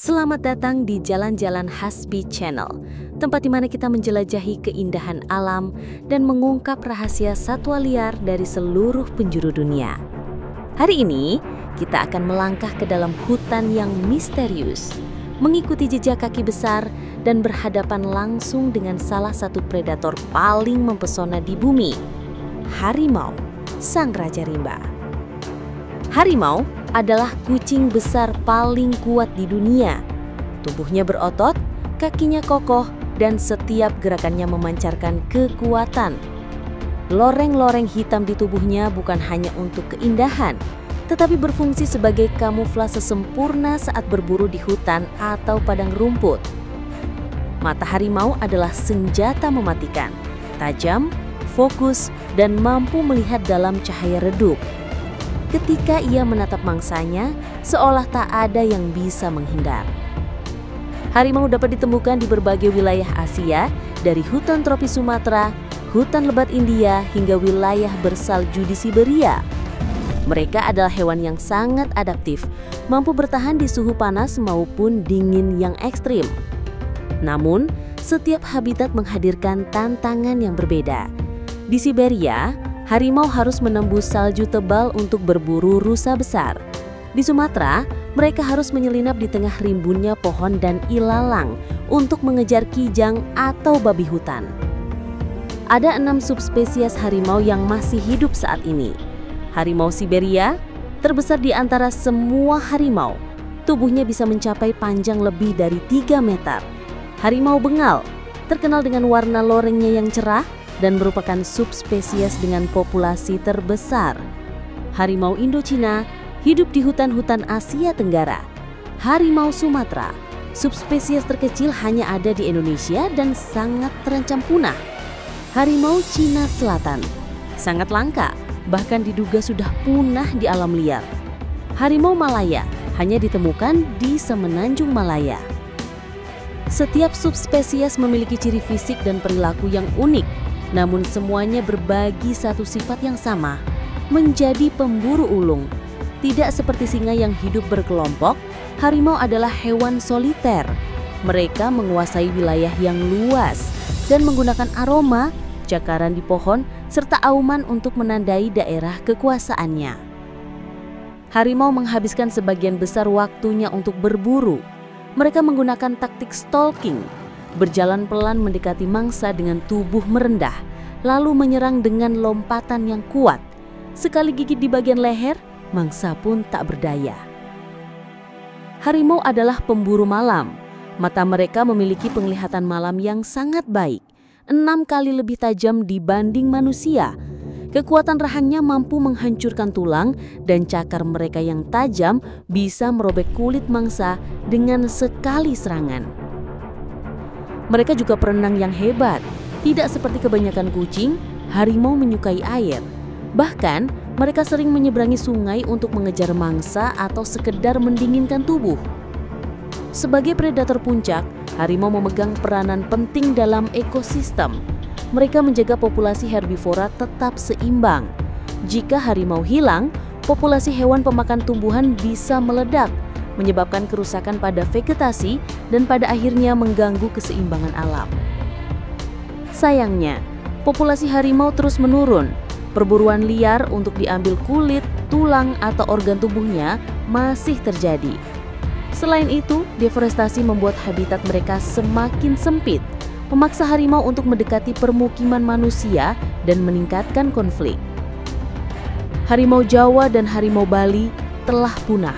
Selamat datang di Jalan-Jalan Hasbi Channel, tempat di mana kita menjelajahi keindahan alam dan mengungkap rahasia satwa liar dari seluruh penjuru dunia. Hari ini, kita akan melangkah ke dalam hutan yang misterius, mengikuti jejak kaki besar dan berhadapan langsung dengan salah satu predator paling mempesona di bumi, harimau, sang raja rimba. Harimau adalah kucing besar paling kuat di dunia. Tubuhnya berotot, kakinya kokoh, dan setiap gerakannya memancarkan kekuatan. Loreng-loreng hitam di tubuhnya bukan hanya untuk keindahan, tetapi berfungsi sebagai kamuflase sempurna saat berburu di hutan atau padang rumput. Mata harimau adalah senjata mematikan, tajam, fokus, dan mampu melihat dalam cahaya redup. Ketika ia menatap mangsanya, seolah tak ada yang bisa menghindar. Harimau dapat ditemukan di berbagai wilayah Asia, dari hutan tropis Sumatera, hutan lebat India, hingga wilayah bersalju di Siberia. Mereka adalah hewan yang sangat adaptif, mampu bertahan di suhu panas maupun dingin yang ekstrim. Namun, setiap habitat menghadirkan tantangan yang berbeda. Di Siberia, harimau harus menembus salju tebal untuk berburu rusa besar. Di Sumatera, mereka harus menyelinap di tengah rimbunnya pohon dan ilalang untuk mengejar kijang atau babi hutan. Ada 6 subspesies harimau yang masih hidup saat ini. Harimau Siberia, terbesar di antara semua harimau. Tubuhnya bisa mencapai panjang lebih dari 3 meter. Harimau Bengal, terkenal dengan warna lorengnya yang cerah, dan merupakan subspesies dengan populasi terbesar. Harimau Indochina hidup di hutan-hutan Asia Tenggara. Harimau Sumatera, subspesies terkecil hanya ada di Indonesia dan sangat terancam punah. Harimau Cina Selatan, sangat langka, bahkan diduga sudah punah di alam liar. Harimau Malaya hanya ditemukan di Semenanjung Malaya. Setiap subspesies memiliki ciri fisik dan perilaku yang unik, namun semuanya berbagi satu sifat yang sama, menjadi pemburu ulung. Tidak seperti singa yang hidup berkelompok, harimau adalah hewan soliter. Mereka menguasai wilayah yang luas dan menggunakan aroma, cakaran di pohon, serta auman untuk menandai daerah kekuasaannya. Harimau menghabiskan sebagian besar waktunya untuk berburu. Mereka menggunakan taktik stalking, berjalan pelan mendekati mangsa dengan tubuh merendah, lalu menyerang dengan lompatan yang kuat. Sekali gigit di bagian leher, mangsa pun tak berdaya. Harimau adalah pemburu malam. Mata mereka memiliki penglihatan malam yang sangat baik, 6 kali lebih tajam dibanding manusia. Kekuatan rahangnya mampu menghancurkan tulang, dan cakar mereka yang tajam bisa merobek kulit mangsa dengan sekali serangan. Mereka juga perenang yang hebat. Tidak seperti kebanyakan kucing, harimau menyukai air. Bahkan, mereka sering menyeberangi sungai untuk mengejar mangsa atau sekedar mendinginkan tubuh. Sebagai predator puncak, harimau memegang peranan penting dalam ekosistem. Mereka menjaga populasi herbivora tetap seimbang. Jika harimau hilang, populasi hewan pemakan tumbuhan bisa meledak, menyebabkan kerusakan pada vegetasi dan pada akhirnya mengganggu keseimbangan alam. Sayangnya, populasi harimau terus menurun. Perburuan liar untuk diambil kulit, tulang, atau organ tubuhnya masih terjadi. Selain itu, deforestasi membuat habitat mereka semakin sempit, memaksa harimau untuk mendekati permukiman manusia dan meningkatkan konflik. Harimau Jawa dan harimau Bali telah punah.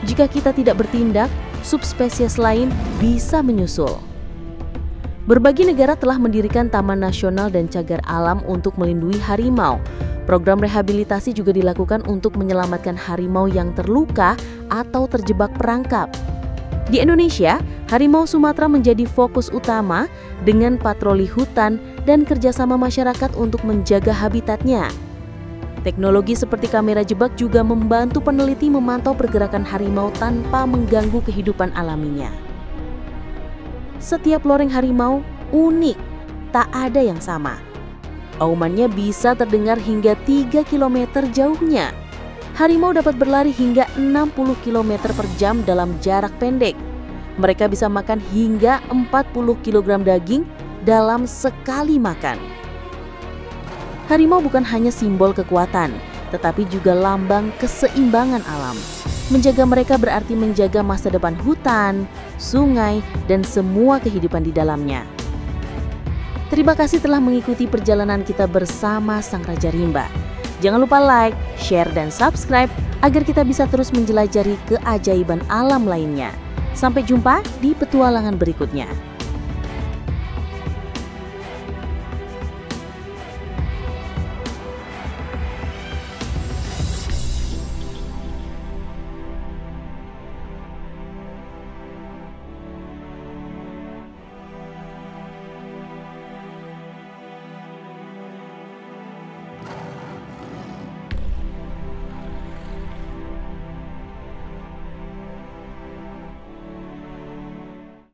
Jika kita tidak bertindak, subspesies lain bisa menyusul. Berbagai negara telah mendirikan taman nasional dan cagar alam untuk melindungi harimau. Program rehabilitasi juga dilakukan untuk menyelamatkan harimau yang terluka atau terjebak perangkap. Di Indonesia, harimau Sumatera menjadi fokus utama dengan patroli hutan dan kerjasama masyarakat untuk menjaga habitatnya. Teknologi seperti kamera jebak juga membantu peneliti memantau pergerakan harimau tanpa mengganggu kehidupan alaminya. Setiap loreng harimau unik, tak ada yang sama. Aumannya bisa terdengar hingga 3 km jauhnya. Harimau dapat berlari hingga 60 km per jam dalam jarak pendek. Mereka bisa makan hingga 40 kg daging dalam sekali makan. Harimau bukan hanya simbol kekuatan, tetapi juga lambang keseimbangan alam. Menjaga mereka berarti menjaga masa depan hutan, sungai, dan semua kehidupan di dalamnya. Terima kasih telah mengikuti perjalanan kita bersama Sang Raja Rimba. Jangan lupa like, share, dan subscribe agar kita bisa terus menjelajahi keajaiban alam lainnya. Sampai jumpa di petualangan berikutnya.